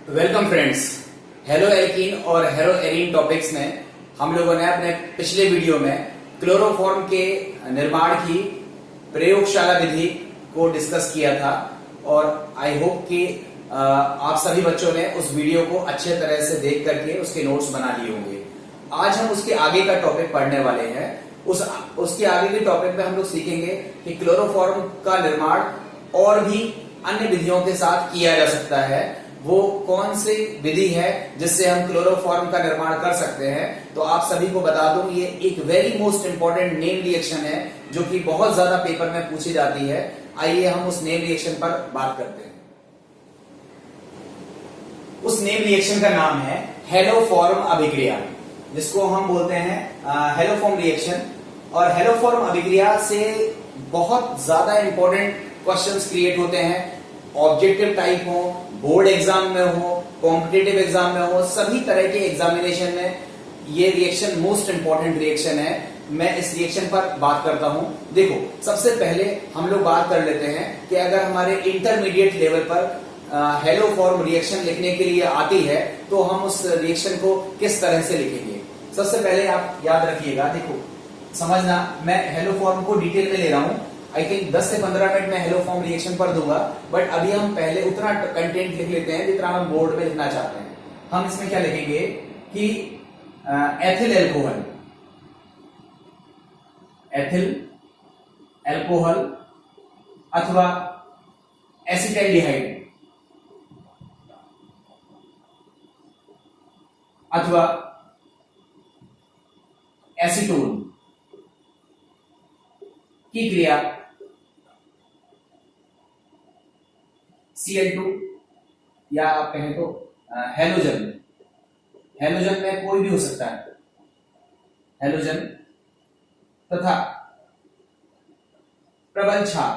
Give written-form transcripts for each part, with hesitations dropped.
Welcome friends. Hello alkene और hello arene topics में हम लोगों ने अपने पिछले वीडियो में क्लोरोफॉर्म के निर्माण की प्रयोगशाला विधि को डिस्कस किया था और आई होप कि आप सभी बच्चों ने उस वीडियो को अच्छे तरह से देख करके उसके नोट्स बना लिए होंगे। आज हम उसके आगे का टॉपिक पढ़ने वाले हैं। उसके आगे के टॉपिक में हम लोग सीखेंगे कि क्लोरोफॉर्म का निर्माण और भी अन्य विधियों के साथ किया जा सकता है। वो कौन सी विधि है जिससे हम क्लोरोफॉर्म का निर्माण कर सकते हैं। तो आप सभी को बता दूं, ये एक very most important name reaction है जो कि बहुत ज्यादा पेपर में पूछी जाती है। आइए हम उस नेम रिएक्शन पर बात करते हैं। उस नेम रिएक्शन का नाम है हेलोफॉर्म अभिक्रिया, जिसको हम बोलते हैं हेलोफॉर्म रिएक्शन। और हेलोफॉर्म अभिक्रिया से बहुत ज्यादा इंपॉर्टेंट क्वेश्चंस क्रिएट होते हैं। ऑब्जेक्टिव टाइप हो, बोर्ड एग्जाम में हो, कॉम्पिटिटिव एग्जाम में हो, सभी तरह के एग्जामिनेशन में ये रिएक्शन मोस्ट इंपॉर्टेंट रिएक्शन है। मैं इस रिएक्शन पर बात करता हूं। देखो, सबसे पहले हम लोग बात कर लेते हैं कि अगर हमारे इंटरमीडिएट लेवल पर हेलोफॉर्म रिएक्शन लिखने के लिए आती है तो हम उस रिएक्शन को किस तरह से लिखेंगे। सबसे पहले आप याद रखिएगा, देखो समझना, मैं हेलोफॉर्म को डिटेल में ले रहा हूं। आई थिंक 10 से 15 मिनट में हेलोफॉर्म रिएक्शन पर दूंगा, बट अभी हम पहले उतना कंटेंट लिख लेते हैं जितना हम बोर्ड में लिखना चाहते हैं। हम इसमें क्या लिखेंगे कि एथिल एल्कोहल, एथिल एल्कोहल अथवा एसिटाल्डिहाइड अथवा एसीटोन की क्रिया Cl2 या आप कहें तो हेलोजन, हेलोजन में कोई भी हो सकता है, हेलोजन तथा प्रबल क्षार,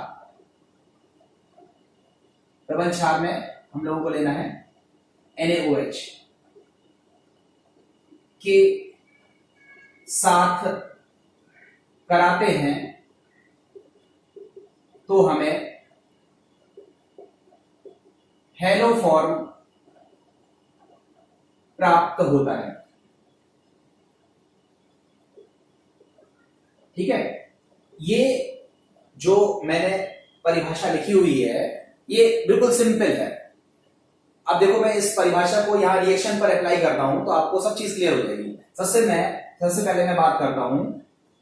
प्रबल क्षार में हम लोगों को लेना है NaOH के साथ कराते हैं तो हमें हेलोफॉर्म प्राप्त होता है। ठीक है, ये जो मैंने परिभाषा लिखी हुई है ये बिल्कुल सिंपल है। अब देखो, मैं इस परिभाषा को यहां रिएक्शन पर अप्लाई करता हूं तो आपको सब चीज क्लियर हो जाएगी। सबसे पहले मैं बात करता हूं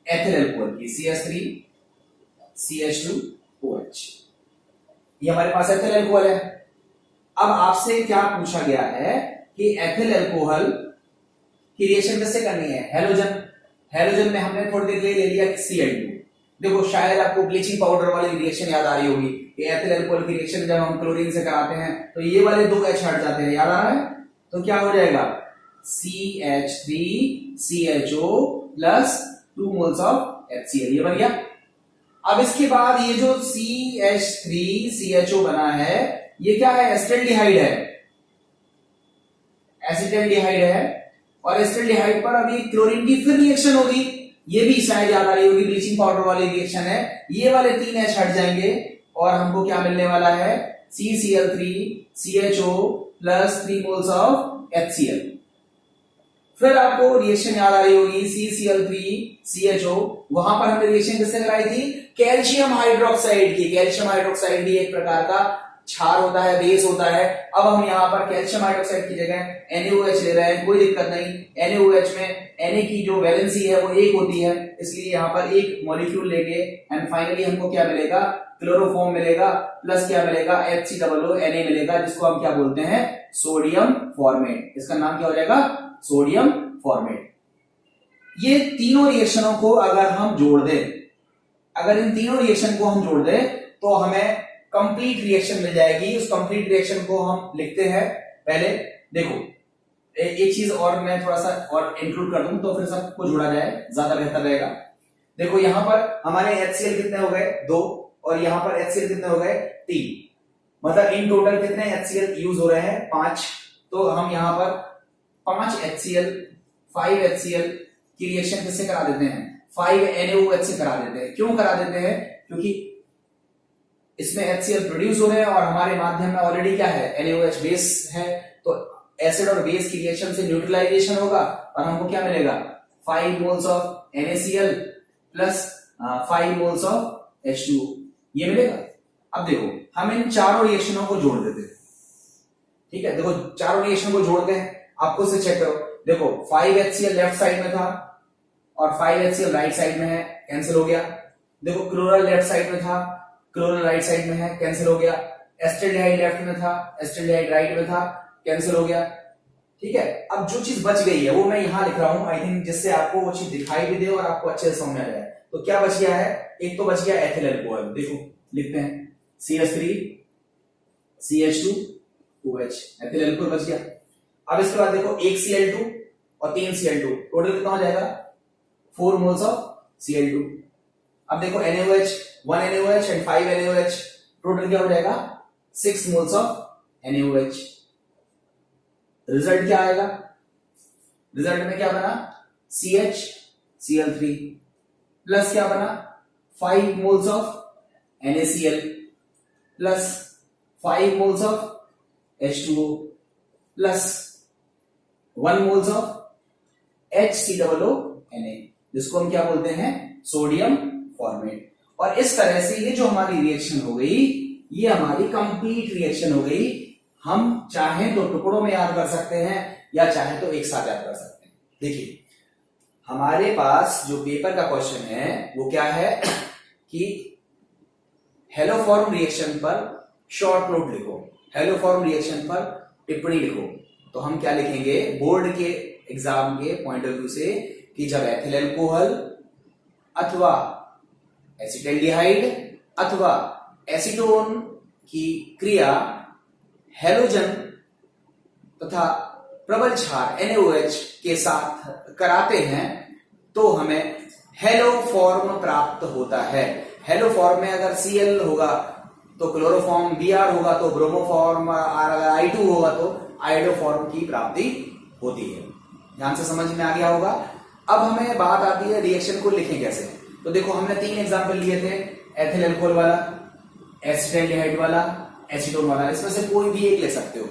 एथिल एल्कोहल की, CH3 CH2OH। ये हमारे पास एथिल एल्कोहल है। अब आपसे क्या पूछा गया है कि एथिल एल्कोहल की रिएक्शन किससे करनी है, हेलोजन। हेलोजन में हमने थोड़ी देर ले लिया Cl2। देखो, शायद आपको ब्लीचिंग पाउडर वाली रिएक्शन याद आ रही होगी कि एथिल एल्कोहल की रिएक्शन जब हम क्लोरीन से कराते हैं तो ये वाले दो H हट जाते हैं, याद आ रहा है। तो क्या हो जाएगा, CH3CHO plus 2 moles of HCl, ये बन गया। अब इसके बाद ये जो CH3CHO बना है ये क्या है, एसिटाल्डिहाइड है, एसिटाल्डिहाइड है। और एसिटाल्डिहाइड पर अभी क्लोरीन की फिर रिएक्शन होगी, ये भी शायद याद आ रही होगी, ब्लीचिंग पाउडर वाली रिएक्शन है। ये वाले 3 H हट जाएंगे और हमको क्या मिलने वाला है, CCl3CHO plus 3 moles of HCl। फिर आपको रिएक्शन याद आ रही होगी CCl3CHO, वहां पर हमने रिएक्शन किससे कराई थी, कैल्शियम हाइड्रोक्साइड की। कैल्शियम हाइड्रोक्साइड भी एक प्रकार का क्षार होता है, बेस होता है। अब हम यहाँ पर कैल्शियम हाइड्रोक्साइड की जगह NaOH ले रहे हैं, कोई दिक्कत नहीं। NaOH में Na की जो वैलेंसी है वो 1 होती है, इसलिए यहाँ पर एक मॉलिक्यूल लेंगे एंड फाइनली हमको क्या मिलेगा, क्लोरोफॉर्म मिलेगा, प्लस क्या मिलेगा, HCOO मिलेगा, जिसको हम क्या बोलते हैं, सोडियम फॉर्मेट। इसका नाम क्या हो जाएगा, सोडियम फॉर्मेट। ये तीनों रिएक्शनों को अगर हम जोड़ दें, अगर इन तीनों रिएक्शन को हम जोड़ दें तो हमें कंप्लीट रिएक्शन मिल जाएगी। उस कंप्लीट रिएक्शन को हम लिखते हैं। पहले देखो, एक चीज और मैं थोड़ा सा और इंक्लूड कर दूं तो फिर सबको जोड़ा जाए, ज्यादा बेहतर रहेगा। देखो, यहां पर हमारे HCl कितने हो गए, 2, और यहां पर HCl कितने हो गए, 3। मतलब इन टोटल कितने HCl यूज हो रहे हैं, 5। तो हम यहां पर 5 HCl 5 HCl की रिएक्शन किससे करा देते हैं, 5 NaOH से करा देते हैं। क्यों करा देते हैं, क्योंकि इसमें HCl प्रोड्यूस हो रहे हैं और हमारे माध्यम में ऑलरेडी क्या है, NaOH बेस है, तो एसिड और बेस की रिएक्शन से न्यूट्रलाइजेशन होगा और हमको क्या मिलेगा 5 moles of NaCl plus 5 moles of H2O ये मिलेगा। अब देखो हम इन चारों रिएक्शनों को जोड़ देते हैं, ठीक है। देखो चारों रिएक्शन को जोड़ते हैं, आपको से चेक करो। देखो 5HCl लेफ्ट साइड में था और 5HCl राइट साइड में है, कैंसिल हो गया। देखो क्लोरल लेफ्ट साइड में था, क्लोरल राइट साइड में है, कैंसिल हो गया। एस्टल्डिहाइड लेफ्ट में था, एस्टल्डिहाइड राइट में था, कैंसिल हो गया, ठीक है। अब जो चीज बच गई है वो मैं यहां लिख रहा हूं, आई थिंक जिससे आपको वो चीज दिखाई भी दे और आपको अच्छे से समझ में आ जाए। तो क्या बच गया है, एक तो बच गया एथिल अल्कोहल, देखो लिखते हैं CH3 CH2 OH, ethyl alcohol बच गया। अब इसके बाद देखो एक Cl2 और 3 Cl2, टोटल कितना हो जाएगा 4 मोल्स ऑफ Cl2। अब देखो NaOH 1 NaOH and 5 NaOH, total क्या हो जाएगा 6 मोल्स ऑफ NaOH। रिजल्ट क्या आएगा, रिजल्ट में क्या बना CHCl3 प्लस क्या बना 5 moles of NaCl plus 5 moles of H2O plus 1 moles of HCOONA, जिसको हम क्या बोलते हैं सोडियम फॉर्मेट। और इस तरह से ये जो हमारी रिएक्शन हो गई, ये हमारी कंप्लीट रिएक्शन हो गई। हम चाहें तो टुकड़ों में याद कर सकते हैं या चाहे तो एक साथ याद कर सकते हैं। देखिए हमारे पास जो पेपर का क्वेश्चन है वो क्या है कि हेलोफॉर्म रिएक्शन पर शॉर्ट नोट लिखो, हेलोफॉर्म रिएक्शन पर टिप्पणी लिखो। तो हम क्या लिखेंगे बोर्ड के एग्जाम के पॉइंट ऑफ व्यू से कि जब एथिल अल्कोहल अथवा एसिटल्डिहाइड अथवा एसीटोन की क्रिया हैलोजन तथा प्रबल क्षार NaOH के साथ कराते हैं तो हमें हेलोफॉर्म प्राप्त होता है। हेलोफॉर्म में अगर Cl होगा तो क्लोरोफॉर्म, Br होगा तो ब्रोमोफॉर्म, अगर I2 होगा तो आइडोफॉर्म की प्राप्ति होती है। ध्यान से समझ में आ गया होगा। अब हमें बात आती है रिएक्शन को लिखें कैसे। तो देखो हमने 3 एग्जांपल लिए थे, एथिल अल्कोहल वाला, एसिटल्डिहाइड वाला, एसीटोन वाला, इसमें से कोई भी एक ले सकते हो।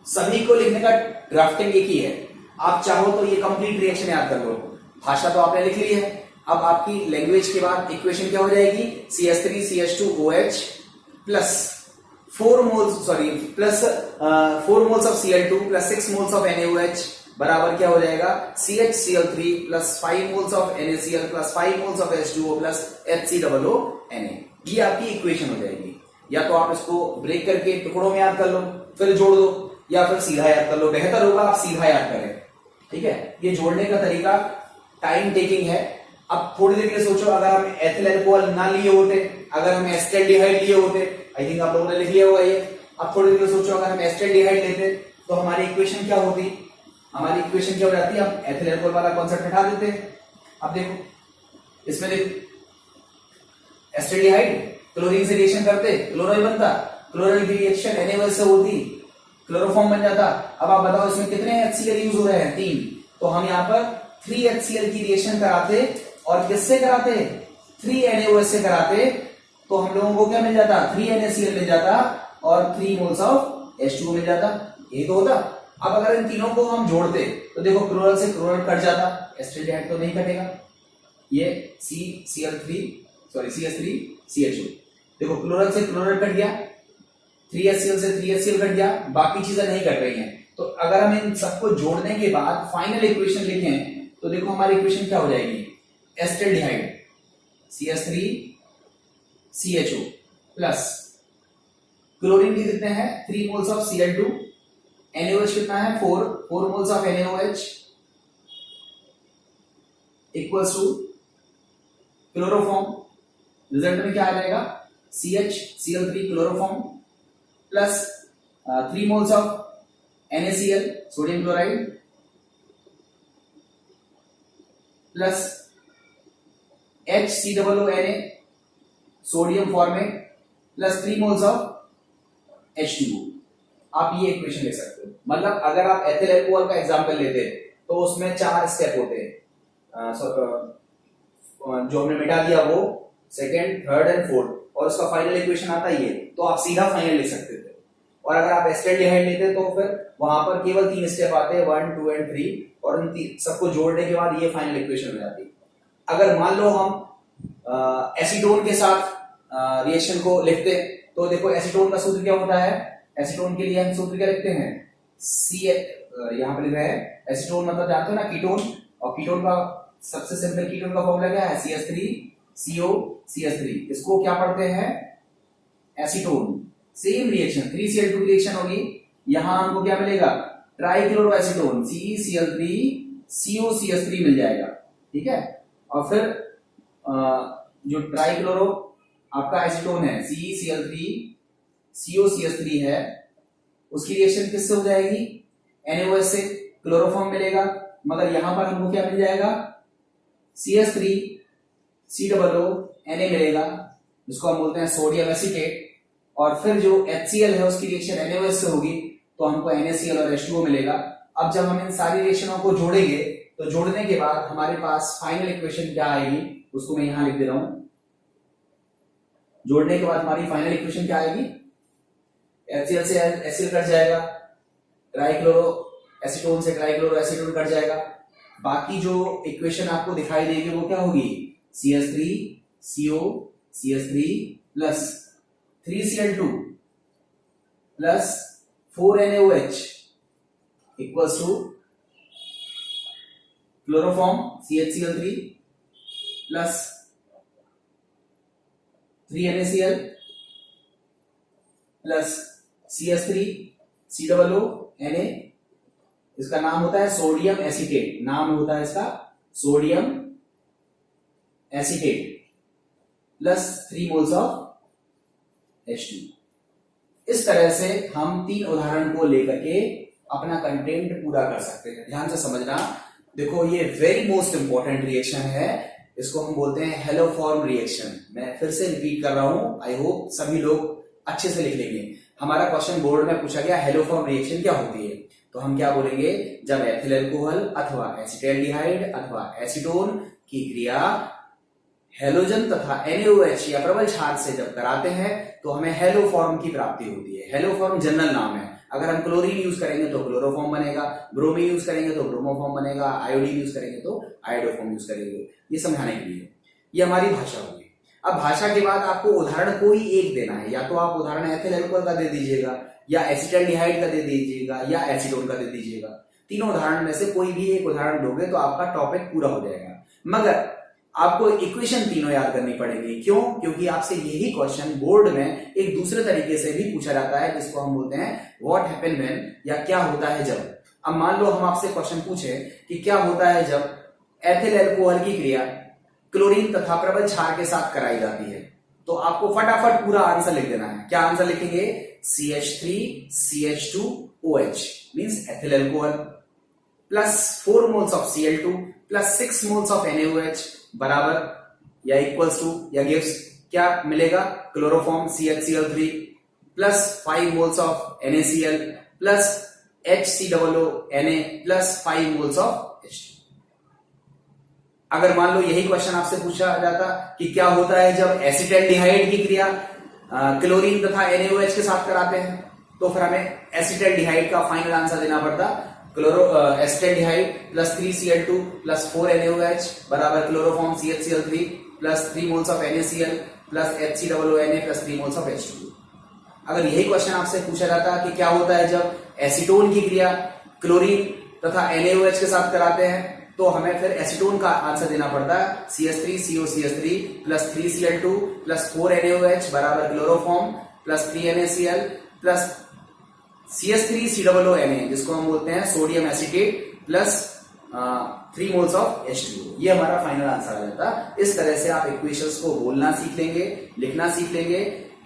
सभी को लिखने का ड्राफ्टिंग एक ही है। आप चाहो तो ये कंप्लीट रिएक्शन याद कर लो, भाषा तो आपने लिख ली है। अब आपकी लैंग्वेज के बाद इक्वेशन क्या हो जाएगी CH3 CH2 OH plus 4 moles of Cl2 plus 6 moles of NaOH बराबर क्या हो जाएगा CHCl3 plus 5 moles of NaCl plus 5 moles of H2O plus HCOONA। ये आपकी इक्वेशन हो जाएगी। या तो आप इसको ब्रेक करके टुकड़ों में याद कर लो फिर जोड़ दो, या फिर सीधा याद कर लो। बेहतर होगा आप सीधा याद करें, ठीक है। ये जोड़ने का तरीका टाइम टेकिंग है। अब थोड़ी देर के लिए सोचो, अगर हम एथिल अल्कोहल ना लिए होते, अगर हम एस्टल्डिहाइड लिए होते, आई थिंक आप लोगों ने लिख लिया होगा ये। अब थोड़ी देर के लिए सोचो, अगर हम एस्टल्डिहाइड लेते तो हमारी इक्वेशन क्या होती, हमारी इक्वेशन क्या हो जाती है, हम एथिल अल्कोहल वाला कॉन्सेप्ट हटा देते। अब देखो इसमें देखो एस्टल्डिहाइड क्लोरीन से रिएक्शन करते क्लोरल बनता, क्लोरल की रिएक्शन NaOH से होती क्लोरोफॉर्म बन जाता। अब आप बताओ इसमें कितने HCl यूज हो रहे हैं 3, तो हम यहाँ पर 3 HCl की रिएक्शन कराते और किससे कराते 3 NaOH से कराते, तो हम लोगों को क्या मिल जाता 3 NaCl मिल जाता और 3 मोल्स ऑफ H2O मिल जाता। यही तो होता। अब अगर इन तीनों को हम जोड़ते तो देखो क्लोरल से क्लोरल कट जाता, एस्टल्डिहाइड तो नहीं कटेगा, ये CH3 CHO। देखो क्लोरल से क्लोरल कट गया, 3HCl से 3HCl कट गया, बाकी चीजें नहीं कट रही हैं। तो अगर हम इन सबको जोड़ने के बाद फाइनल इक्वेशन लिखें तो देखो हमारी इक्वेशन क्या हो जाएगी acetaldehyde CH3 CHO plus chlorine की कितने हैं 3 मोल्स ऑफ Cl2, NaOH कितना है 4 moles of NaOH equals to chloroform. Result में क्या आ जाएगा CHCl3 chloroform plus 3 moles of NaCl sodium chloride plus HCOONA sodium formate plus 3 moles of H2O। आप ये इक्वेशन ले सकते हो। मतलब अगर आप एथिल अल्कोहल का एग्जांपल लेते तो उसमें 4 स्टेप होते हैं, जो हमने मिटा दिया वो सेकेंड, थर्ड एंड फोर्थ, और उसका फाइनल इक्वेशन आता ही है, तो आप सीधा फाइनल लिख सकते थे। और अगर आप एसिटाल्डिहाइड लेते तो फिर वहां पर केवल 3 स्टेप आते हैं, 1, 2 एंड 3, और उन सबको जोड़ने के बाद ये फाइनल इक्वेशन हो जाती है। अगर मान लो हम एसीटोन के साथ रिएक्शन को लिखते, तो देखो एसीटोन का सूत्र क्या होता है, एसीटोन के लिए हम सूत्र क्या लिखते हैं, सी, यहाँ पे लिख रहे हैं एसीटोन मतलब जानते हो ना कीटोन, और कीटोन का सबसे सिंपल कीटोन का फॉर्मूला क्या है, CH3CO CH3। इसको क्या पढ़ते हैं, एसीटोन। सेम रिएक्शन 3Cl2 की रिएक्शन होगी, यहां हमको क्या मिलेगा, ट्राइक्लोरोएसीटोन CeCl3COCH3 मिल जाएगा, ठीक है। और फिर जो ट्राइक्लोरो आपका एसीटोन है CeCl3COCH3 है, उसकी रिएक्शन किससे हो जाएगी, NaOH से क्लोरोफॉर्म मिलेगा, मगर यहां पर हमको क्या मिल जाएगा, CH3COO Na मिलेगा, जिसको हम बोलते हैं सोडियम एसीटेट। और फिर जो HCl है उसकी रिएक्शन NaOH से होगी, तो हमको NaCl और H2O मिलेगा। अब जब हम इन सारी रिएक्शनों को जोड़ेंगे, तो जोड़ने के बाद हमारे पास फाइनल इक्वेशन क्या आएगी, उसको मैं यहां लिख दे रहा हूं। जोड़ने के बाद हमारी फाइनल इक्वेशन क्या आएगी, HCl से HCl कट जाएगा, ट्राइक्लोरो एसीटोन से ट्राइक्लोरो एसीटोन कट जाएगा, बाकी जो इक्वेशन आपको दिखाई देगी वो क्या होगी, CH3COCH3 plus 3Cl2 plus 4NaOH equals to chloroform CHCl3 plus 3NaCl plus CH3COO Na, इसका नाम होता है सोडियम एसीटेट, नाम होता है इसका sodium acetate, plus 3 moles of H2। इस तरह से हम 3 उदाहरण को लेकर के अपना कंटेंट पूरा कर सकते हैं। ध्यान से समझना, देखो ये वेरी मोस्ट इंपॉर्टेंट रिएक्शन है, इसको हम बोलते हैं हेलोफॉर्म रिएक्शन। मैं फिर से रिपीट कर रहा हूं, आई होप सभी लोग अच्छे से लिख लेंगे। हमारा क्वेश्चन बोर्ड में पूछा गया हेलोफॉर्म रिएक्शन क्या होती है, तो हम क्या बोलेंगे, जब एथिल अल्कोहल अथवा एसिटाल्डिहाइड अथवा एसीटोन की क्रिया हेलोजन तथा NaOH या प्रबल क्षार से जब कराते हैं तो हमें हेलोफॉर्म की प्राप्ति होती है। हेलोफॉर्म जनरल नाम है, अगर हम क्लोरीन यूज करेंगे तो क्लोरोफॉर्म बनेगा, ब्रोमीन यूज करेंगे तो ब्रोमोफॉर्म बनेगा, आयोडीन यूज करेंगे तो आयोडोफॉर्म यूज करेंगे। ये समझाने के लिए, ये हमारी भाषा होगी। अब भाषा के बाद आपको उदाहरण कोई एक देना है, या तो आप उदाहरण एथिल अल्कोहल का दे दीजिएगा, या एसिटाल्डिहाइड का दे दीजिएगा, या एसीटोन का दे दीजिएगा। तीनों उदाहरण में से कोई भी एक उदाहरण दोगे तो आपका टॉपिक पूरा हो जाएगा। मगर आपको इक्वेशन तीनों याद करनी पड़ेगी। क्यों? क्योंकि आपसे यही क्वेश्चन बोर्ड में एक दूसरे तरीके से भी पूछा जाता है, जिसको हम बोलते हैं व्हाट हैपन व्हेन, या क्या होता है जब। अब मान लो हम आपसे क्वेश्चन पूछे कि क्या होता है जब एथिल अल्कोहल की क्रिया क्लोरीन तथा प्रबल क्षार के साथ कराई जाती है, तो आपको फटाफट पूरा आंसर लिख देना है। क्या आंसर लिखेंगे, CH3CH2OH means ethyl alcohol plus 4 moles of Cl2 plus 6 moles of NaOH बराबर या इक्वल्स टू या गिव्स क्या मिलेगा, chloroform CHCl3 plus 5 moles of NaCl plus HCOO Na plus 5 moles of H2। अगर मान लो यही क्वेश्चन आपसे पूछा जाता कि क्या होता है जब एसिटाल्डिहाइड की क्रिया क्लोरीन तथा NaOH के साथ कराते हैं, तो फिर हमें एसिटाल्डिहाइड का फाइनल आंसर देना पड़ता, acetaldehyde plus 3Cl2 plus 4 NaOH बराबर chloroform CHCl3 plus 3 moles of NaCl plus HCOO Na plus 3 moles of H2। अगर यही क्वेश्चन आपसे पूछा जाता कि क्या होता है जब एसीटोन की क्रिया क्लोरीन तथा NaOH के साथ कराते हैं, तो हमें फिर एसीटोन का आंसर देना पड़ता है CH3COCH3 plus 3Cl2 plus 4 NaOH बराबर chloroform plus 3 NaCl plus CH3COO Na, जिसको हम बोलते हैं sodium acetate plus 3 moles of H2O। ये हमारा फाइनल आंसर आ जाता। इस तरह से आप इक्वेशंस को बोलना सीख लेंगे, लिखना सीख लेंगे,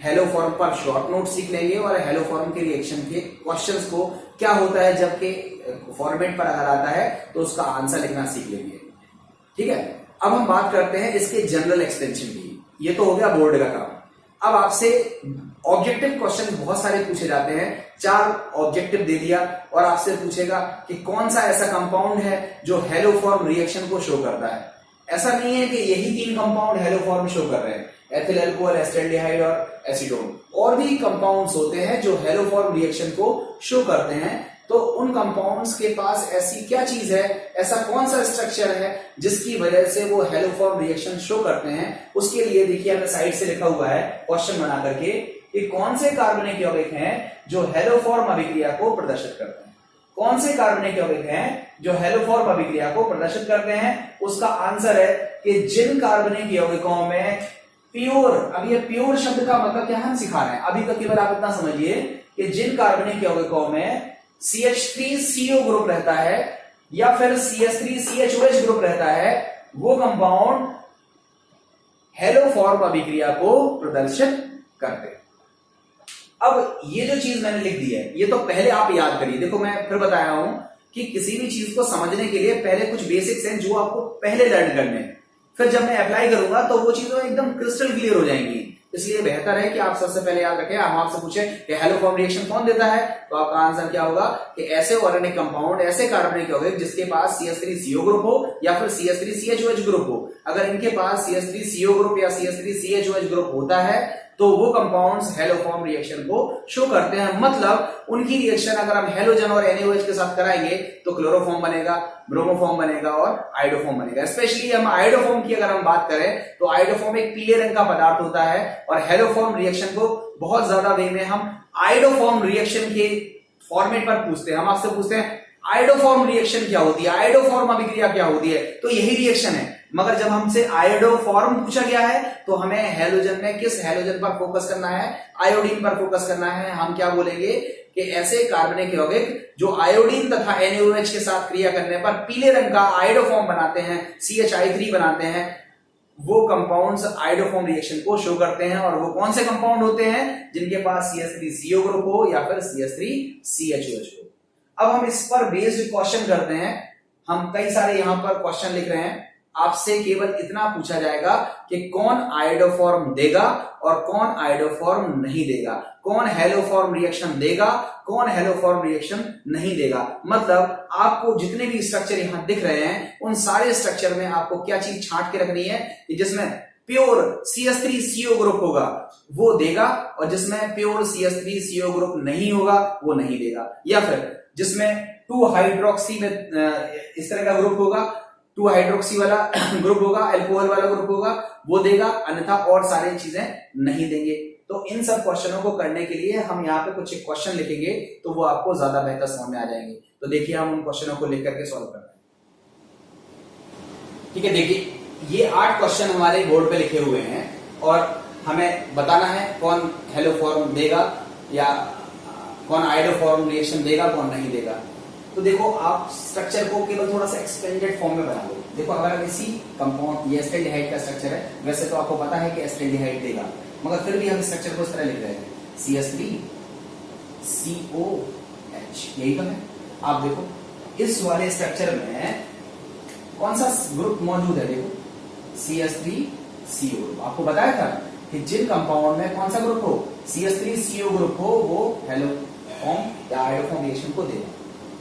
हेलोफॉर्म पर शॉर्ट नोट सीख लेंगे, और हेलोफॉर्म के रिएक्शन के क्वेश्चंस को क्या होता है जबकि फॉर्मेट पर अगर आता है तो उसका आंसर लिखना सीख लेंगे। ठीक है, अब हम बात करते हैं इसके जनरल एक्सटेंशन की। ये तो हो गया बोर्ड का काम। अब आपसे ऑब्जेक्टिव क्वेश्चन बहुत सारे पूछे जाते हैं। 4 ऑब्जेक्टिव दे दिया और आपसे पूछेगा कि कौन सा ऐसा कंपाउंड है जो हेलोफॉर्म रिएक्शन को शो करता है। ऐसा नहीं है कि यही 3 कंपाउंड हेलोफॉर्म शो कर रहे हैं, एथिल अल्कोहल, एस्टल्डिहाइड और एसीटोन। और भी कंपाउंड्स होते हैं जो हेलोफॉर्म रिएक्शन को शो करते हैं। तो उन कंपाउंड्स के पास ऐसी क्या चीज है, ऐसा कौन सा स्ट्रक्चर है जिसकी वजह से वो हेलोफॉर्म रिएक्शन शो करते हैं, उसके लिए देखिए हमें साइड से लिखा हुआ है क्वेश्चन बना करके कि कौन से कार्बनिक यौगिक हैं जो हेलोफॉर्म अभिक्रिया को प्रदर्शित करते हैं। कौन से कार्बनिक यौगिक हैं जो हेलोफॉर्म अभिक्रिया को प्रदर्शित करते हैं? उसका आंसर है कि जिन कार्बनिक यौगिकों में प्योर, अब ये प्योर शब्द का मतलब क्या हम सिखा रहे हैं, अभी तक केवल आप इतना समझिए कि जिन कार्बनिक यौगिकों में CH3CO ग्रुप रहता है या फिर CH3CHOH ग्रुप रहता है, वो कंपाउंड हेलोफॉर्म अभिक्रिया को प्रदर्शित करते हैं। अब ये जो चीज मैंने लिख दी है, ये तो पहले आप याद करिए। देखो मैं फिर बताया हूं कि किसी भी चीज को समझने के लिए पहले कुछ बेसिक्स हैं जो आपको पहले लर्न करने हैं, फिर जब मैं अप्लाई करूंगा तो वो चीजें एकदम क्रिस्टल क्लियर हो जाएंगी। इसलिए बेहतर है कि आप सबसे पहले याद रखें। हम आपसे पूछे कि हेलोफॉर्म रिएक्शन कौन देता है, तो आपका आंसर क्या होगा कि ऐसे ऑर्गेनिक कंपाउंड, ऐसे कार्बनिक यौगिक जिसके पास CH3CO ग्रुप हो या फिर CH3CHOH ग्रुप हो। अगर इनके पास CH3CO ग्रुप या CH3CHOH ग्रुप होता है तो वो कंपाउंड्स हेलोफॉर्म रिएक्शन को शो करते हैं। मतलब उनकी रिएक्शन अगर हम हेलोजन और NaOH के साथ कराएंगे तो क्लोरोफॉर्म बनेगा, ब्रोमोफॉर्म बनेगा और आइडोफॉर्म बनेगा। स्पेशली हम आइडोफॉर्म की अगर हम बात करें तो आइडोफॉर्म एक पीले रंग का पदार्थ होता है और हेलोफॉर्म रिएक्शन को बहुत ज्यादा वे में हम आइडोफॉर्म रिएक्शन के फॉर्मेट पर पूछते हैं। हम आपसे पूछते हैं आइडोफॉर्म रिएक्शन क्या होती है, आइडोफॉर्म अभिक्रिया क्या होती है, तो यही रिएक्शन है। मगर जब हमसे आयोडोफॉर्म पूछा गया है तो हमें हेलोजन में किस हेलोजन पर फोकस करना है, आयोडीन पर फोकस करना है। हम क्या बोलेंगे कि ऐसे कार्बनिक यौगिक जो आयोडीन तथा NaOH के साथ क्रिया करने पर पीले रंग का आयोडोफॉर्म बनाते हैं, CHI3 बनाते हैं, वो कंपाउंड्स आयोडोफॉर्म रिएक्शन को शो करते हैं। और वो कौन से कंपाउंड होते हैं? जिनके पास CH3CO ग्रुप हो या फिर CH3CHOH हो। अब हम इस पर बेस्ड क्वेश्चन करते हैं। हम कई सारे यहां पर क्वेश्चन लिख रहे हैं। आपसे केवल इतना पूछा जाएगा कि कौन आयोडोफॉर्म देगा और कौन आयोडोफॉर्म नहीं देगा, कौन हेलोफॉर्म रिएक्शन देगा, कौन हेलोफॉर्म रिएक्शन नहीं देगा। मतलब आपको जितने भी स्ट्रक्चर यहां दिख रहे हैं उन सारे स्ट्रक्चर में आपको क्या चीज छांट के रखनी है कि जिसमें प्योर CH3CO ग्रुप होगा वो देगा और जिसमें प्योर CH3CO ग्रुप नहीं होगा वो नहीं देगा। या फिर जिसमें 2 हाइड्रोक्सी में इस तरह का ग्रुप होगा, 2 हाइड्रोक्सी वाला ग्रुप होगा, अल्कोहल वाला ग्रुप होगा, वो देगा, अन्यथा और सारी चीजें नहीं देंगे। तो इन सब क्वेश्चनों को करने के लिए हम यहाँ पे कुछ क्वेश्चन लिखेंगे तो वो आपको ज्यादा बेहतर समझ में आ जाएंगे। तो देखिए हम उन क्वेश्चनों को लिख करके सॉल्व कर रहे हैं। ठीक है, देखिए ये 8 क्वेश्चन हमारे बोर्ड पे लिखे हुए हैं और हमें बताना है कौन हेलोफॉर्म देगा या कौन आयोडोफॉर्म रिएक्शन देगा, कौन नहीं देगा। तो देखो आप स्ट्रक्चर को केवल थोड़ा सा एक्सपेंडेड फॉर्म में बना लो। देखो अगर इसी कंपाउंड, ये एस्टल्डिहाइड का स्ट्रक्चर है, वैसे तो आपको पता है कि एस्टल्डिहाइड देगा, मगर फिर भी हम स्ट्रक्चर को इस तरह लिख रहे हैं CH3COH, यही तो है। आप देखो इस वाले स्ट्रक्चर में कौन सा ग्रुप मौजूद है, देखो CH3CO ग्रुप। आपको बताया था कि जिन कंपाउंड में कौन सा ग्रुप हो, CH3CO ग्रुप हो, वो हेलोफॉर्म या आयोडोफॉर्म रिएक्शन को देगा।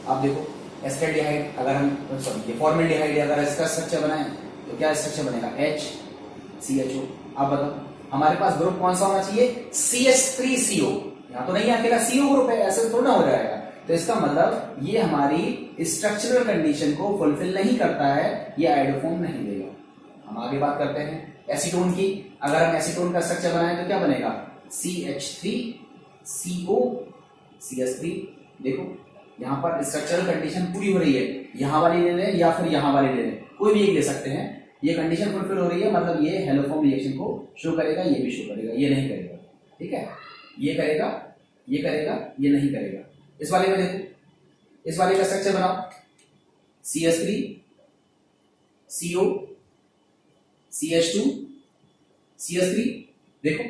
आप देखो एस्टल्डिहाइड, अगर हम सॉरी ये फॉर्मल्डिहाइड अगर इसका स्ट्रक्चर बनाएं तो क्या स्ट्रक्चर बनेगा, HCHO। आप बताओ हमारे पास ग्रुप कौन सा होना चाहिए, CH3CO। यहाँ तो नहीं है, अकेला CO ग्रुप है, ऐसे थोड़ा ना हो जाएगा। तो इसका मतलब ये हमारी स्ट्रक्चरल कंडीशन को फुलफिल नहीं करता है, ये आयोडोफॉर्म नहीं देगा। हम आगे बात करते हैं एसीटोन की। अगर हम एसीटोन का स्ट्रक्चर बनाएं तो क्या बनेगा, CH3CO CH3। देखो यहां पर स्ट्रक्चरल कंडीशन पूरी हो रही है, यहां वाली ले लें या फिर यहां वाली ले लें, कोई भी एक ले सकते हैं। ये कंडीशन फुलफिल हो रही है, मतलब ये हेलोफॉर्म रिएक्शन को शो करेगा, ये भी शो करेगा, ये नहीं करेगा। ठीक है, ये करेगा, ये करेगा, ये नहीं करेगा। इस वाले में देखो, इस वाले का स्ट्रक्चर बनाओ CH3CO CH2 CH3। देखो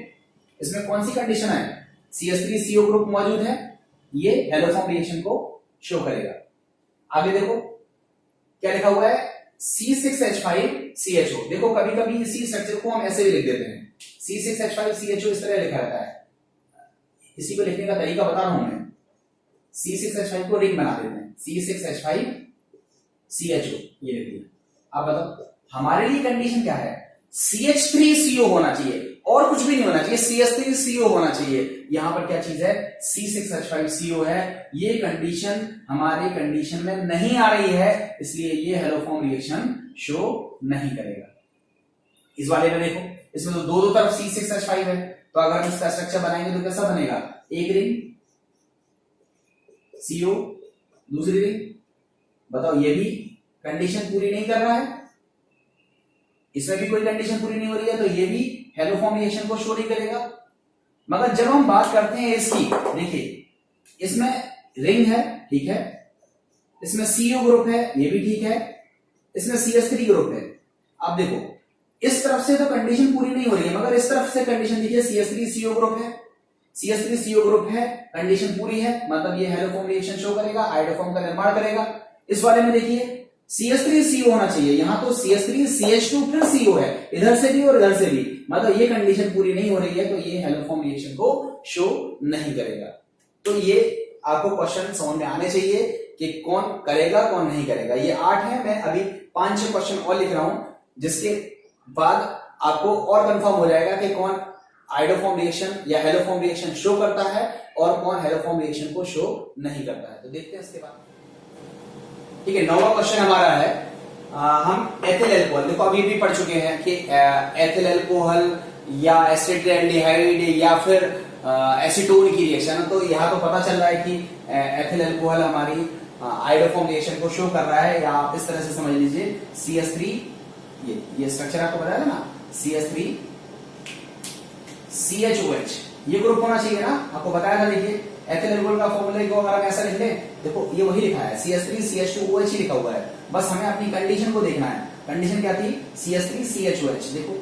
इसमें कौन सी कंडीशन है, CH3CO ग्रुप मौजूद है, ये हेलोफॉर्म रिएक्शन को शो करेगा। आगे देखो क्या लिखा हुआ है, C6H5CHO। देखो कभी कभी इसी स्ट्रक्चर को हम ऐसे भी लिख देते हैं, C6H5CHO इस तरह लिखा रहता है। इसी को लिखने का तरीका बता रहा हूं मैं। C6H5 को रिंग बना देते हैं, C6H5CHO, ये लिख दिया। आप बताओ हमारे लिए कंडीशन क्या है, CH3CO होना चाहिए। और कुछ भी नहीं होना चाहिए, CH3CO होना चाहिए। यहां पर क्या चीज है, C6H5CO है। ये कंडीशन हमारी कंडीशन में नहीं आ रही है, इसलिए ये हेलोफॉर्म रिएक्शन शो नहीं करेगा। इस वाले में देखो, इसमें तो दो तरफ C6H5 है, तो अगर हम इसका स्ट्रक्चर बनाएंगे तो कैसा बनेगा, एक रिंग CO, दूसरी रिंग। बताओ, ये भी कंडीशन पूरी नहीं कर रहा है, इसमें भी कोई कंडीशन पूरी नहीं हो रही है, तो ये भी हेलोफॉर्म रिएक्शन को शो नहीं करेगा। मगर जब हम बात करते हैं इसकी, देखिए इसमें रिंग है, ठीक है, इसमें CO ग्रुप है, ये भी ठीक है, इसमें CH3 ग्रुप है। अब देखो, इस तरफ से तो कंडीशन पूरी नहीं हो रही है, मगर इस तरफ से कंडीशन देखिए, CH3CO ग्रुप है, CH3CO ग्रुप है, कंडीशन पूरी है, मतलब ये हेलोफॉर्म रिएक्शन शो करेगा, आइडोफॉर्म का निर्माण करेगा। इस वाले में देखिए CH3CO होना चाहिए, यहां तो CH3 CH2 फिर CO है, इधर से भी और इधर से भी, मतलब ये कंडीशन पूरी नहीं हो रही है, तो ये हेलोफॉर्म रिएक्शन को शो नहीं करेगा। तो ये आपको क्वेश्चन समझ में आने चाहिए कि कौन करेगा कौन नहीं करेगा। ये 8 है, मैं अभी 5-6 क्वेश्चन और लिख रहा हूं, जिसके बाद आपको और कंफर्म हो जाएगा कि कौन आइडोफॉर्म रिएक्शन या हेलोफॉर्म रिएक्शन शो करता है और कौन हेलोफॉर्म रिएक्शन को शो नहीं करता है। तो देखते हैं इसके बाद। ठीक है, 9वां क्वेश्चन हमारा है, हम एथिल अल्कोहल, देखो अभी भी पढ़ चुके हैं कि एथिल अल्कोहल या एसिटाल्डिहाइड या फिर एसीटोन की रिएक्शन, तो यहाँ तो पता चल रहा है कि एथिल अल्कोहल हमारी आइडोफॉर्म रिएक्शन को शो कर रहा है, या आप इस तरह से समझ लीजिए CH3, ये स्ट्रक्चर आपको बताया था ना, CH3 CHOH, ये ग्रुप होना चाहिए ना, आपको बताया था। देखिए एथिल अल्कोहल का फॉर्मूला को अगर हम ऐसा लिख लें, देखो ये वही लिखा है, CH3 CH2OH ही लिखा हुआ है, बस हमें अपनी कंडीशन को देखना है। कंडीशन क्या थी, CH3 CHOH, देखो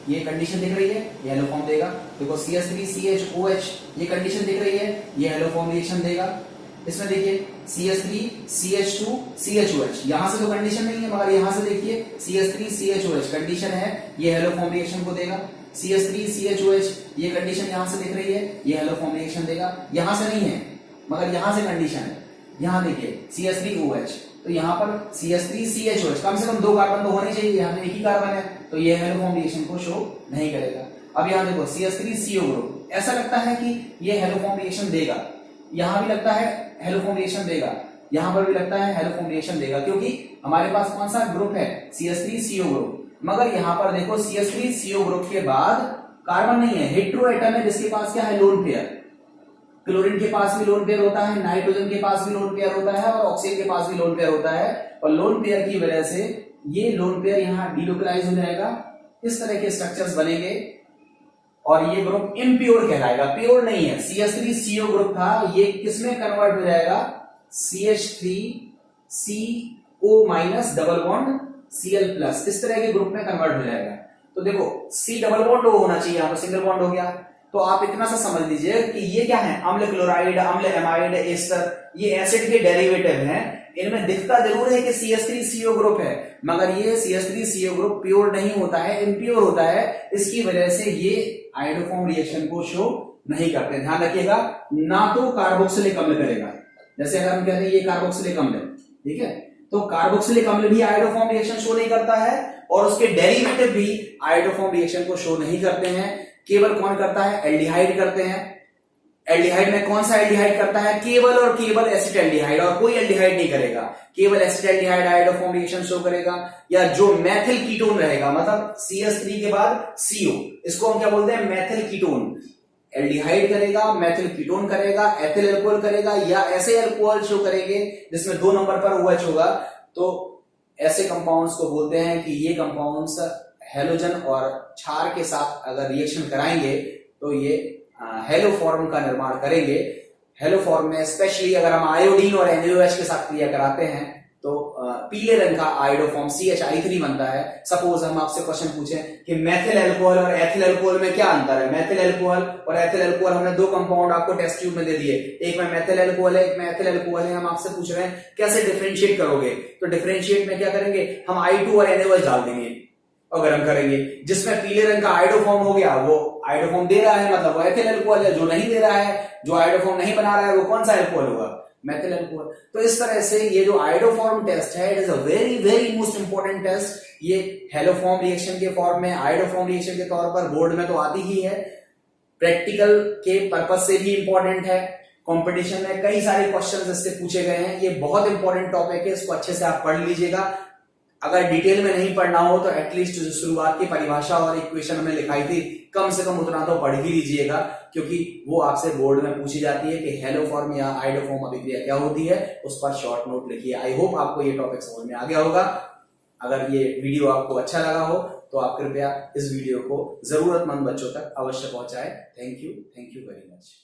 ये कंडीशन दिख रही है, ये हेलोफॉर्म देगा। देखो CH3 CHOH, ये कंडीशन दिख रही है, ये हेलोफॉर्म रिएक्शन देगा। इसमें देखिए CH3 CH2 CHOH, यहां से तो कंडीशन नहीं है, मगर यहां से देखिए CH3 CHOH कंडीशन है, ये हेलोफॉर्म रिएक्शन को देगा। CH3 CHOH, ये कंडीशन यहां से दिख रही है, ये हेलोफॉर्म रिएक्शन देगा। यहां से नहीं है, मगर यहां से कंडीशन है, यहां देखिए CH3OH, तो यहां पर CH3 CHOH, कम से कम 2 कार्बन तो होने चाहिए, यहां एक ही कार्बन है, तो ये हेलोफॉर्म रिएक्शन को शो नहीं करेगा। अब यहां देखो CH3CO ग्रुप, ऐसा लगता है कि ये हेलोफॉर्म रिएक्शन देगा, यहां भी लगता है हेलोफॉर्म रिएक्शन देगा, यहां पर भी लगता है हेलोफॉर्म रिएक्शन देगा, क्योंकि हमारे पास कौन सा ग्रुप है, CH3CO ग्रुप। मगर यहां पर देखो CH3CO ग्रुप के बाद कार्बन नहीं है, हेटेरो एटम है, जिसके पास क्या है, लोन पेयर। क्लोरीन के पास भी लोन पेयर होता है, नाइट्रोजन के पास भी लोन पेयर होता है, और ऑक्सीजन के पास भी लोन पेयर होता है, और लोन पेयर की वजह से ये लोन पेयर यहां डिलोकलाइज हो जाएगा, इस तरह के स्ट्रक्चर्स बनेंगे, और ये ग्रुप इम्प्योर कहलाएगा, प्योर नहीं है। CH3CO ग्रुप था, ये किसमें कन्वर्ट हो जाएगा, CH3CO- डबल बॉन्ड Cl+, इस तरह के ग्रुप में कन्वर्ट हो जाएगा। तो देखो C डबल बॉन्ड होना चाहिए, यहां पर सिंगल बॉन्ड हो गया। तो आप इतना सा समझ लीजिए कि ये क्या है, अम्ल क्लोराइड, अम्ल एमाइड, एस्टर, ये एसिड के डेरिवेटिव हैं। इनमें दिखता जरूर है कि CH3CO ग्रुप है, मगर ये CH3CO ग्रुप प्योर नहीं होता है, इम्प्योर होता है। इसकी वजह से ये आइडोफॉर्म रिएक्शन को शो नहीं करते। ध्यान रखिएगा, ना तो कार्बोक्सिलिक अम्ल करेगा, जैसे अगर हम कहते हैं ये कार्बोक्सिलिक अम्ल, ठीक है, तो कार्बोक्सिलिक अम्ल भी आइडोफॉर्म रिएक्शन शो नहीं करता है, और उसके डेरिवेटिव भी आइडोफॉर्म रिएक्शन को शो नहीं करते हैं। केवल कौन करता है, एल्डिहाइड करते हैं। एल्डिहाइड में कौन सा एल्डिहाइड करता है, केवल और केवल एसिटाल्डिहाइड, और कोई एल्डिहाइड नहीं करेगा। केवल एसिटाल्डिहाइड आइडोफॉर्म रिएक्शन शो करेगा, या जो मेथिल कीटोन रहेगा, मतलब CH3 के बाद CO, इसको हम क्या बोलते हैं, मेथिल कीटोन। एल्डिहाइड करेगा, मेथिल कीटोन करेगा, एथिल अल्कोहल करेगा, या ऐसे अल्कोहल शो करेंगे जिसमें 2 नंबर पर OH होगा। तो ऐसे कंपाउंड्स को बोलते हैं कि ये कंपाउंड्स हेलोजन और क्षार के साथ अगर रिएक्शन कराएंगे तो ये हेलोफॉर्म का निर्माण करेंगे। हेलोफॉर्म में स्पेशली अगर हम आयोडीन और NaOH के साथ क्रिया कराते हैं तो पीले रंग का आयोडोफॉर्म CHI3 बनता है। सपोज हम आपसे क्वेश्चन पूछें कि मेथिल अल्कोहल और एथिल अल्कोहल में क्या अंतर है। मेथिल अल्कोहल और एथिल अल्कोहल, हमने 2 कंपाउंड आपको टेस्ट ट्यूब में दे दिए, एक में मेथिल अल्कोहल है, एक में एथिल अल्कोहल है। हम आपसे पूछ रहे हैं कैसे डिफरेंशिएट करोगे, तो डिफरेंशिएट में क्या करेंगे, हम I2 और NaOH डाल देंगे और गर्म करेंगे। जिसमें पीले रंग का आयोडोफॉर्म हो गया वो आयोडोफॉर्म दे रहा है, मतलब वो एथिल अल्कोहल है। जो नहीं दे रहा है, जो आयोडोफॉर्म नहीं बना रहा है, वो कौन सा अल्कोहल होगा, मेथिल अल्कोहल। तो इस तरह से ये जो आयोडोफॉर्म टेस्ट है, it is a very very most important test. ये हेलोफॉर्म रिएक्शन के फॉर्म में, आयोडोफॉर्म रिएक्शन के तौर पर बोर्ड में तो आती ही है, प्रैक्टिकल के पर्पज से भी इंपॉर्टेंट है। कंपटीशन में कई सारे क्वेश्चंस इससे पूछे गए हैं। ये बहुत इंपॉर्टेंट टॉपिक है, इसको अच्छे से आप पढ़ लीजिएगा। अगर डिटेल में नहीं पढ़ना हो तो एटलीस्ट जो शुरुआत की परिभाषा और इक्वेशन में लिखाई थी, कम से कम उतना तो पढ़ ही लीजिएगा, क्योंकि वो आपसे बोर्ड में पूछी जाती है कि हेलोफॉर्म या आयोडोफॉर्म अभिक्रिया क्या होती है, उस पर शॉर्ट नोट लिखिए। आई होप आपको ये टॉपिक समझ में आ गया होगा। अगर ये वीडियो आपको अच्छा लगा हो तो आप कृपया इस वीडियो को जरूरतमंद बच्चों तक अवश्य पहुंचाएं। Thank you very much.